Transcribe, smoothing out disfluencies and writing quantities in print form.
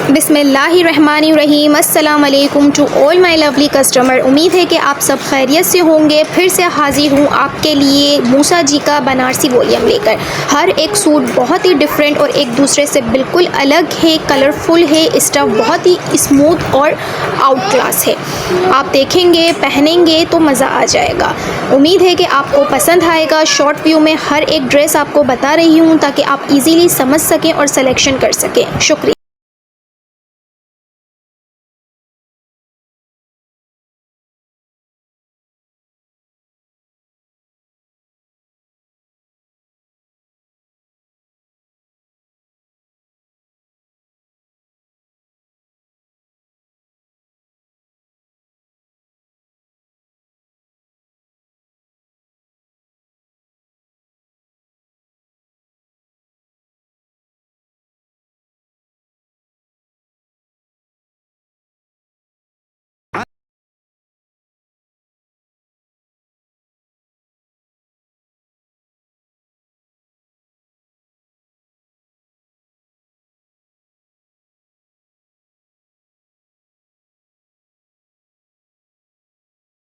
बिस्मिल्लाहिर्रहमानिर्रहीम। अस्सलाम वालेकुम to all my lovely customer. उम्मीद है कि आप सब खैरियत से होंगे। फिर से हाजिर हूँ आपके लिए मूसा जी का बनारसी वॉल्यूम लेकर। हर एक सूट बहुत ही डिफरेंट और एक दूसरे से बिल्कुल अलग है, कलरफुल है, स्टफ़ बहुत ही स्मूथ और आउट क्लास है। आप देखेंगे, पहनेंगे तो मज़ा आ जाएगा। उम्मीद है कि आपको पसंद आएगा। शॉर्ट व्यू में हर एक ड्रेस आपको बता रही हूँ ताकि आप इजीली समझ सकें और सिलेक्शन कर सकें। शुक्रिया।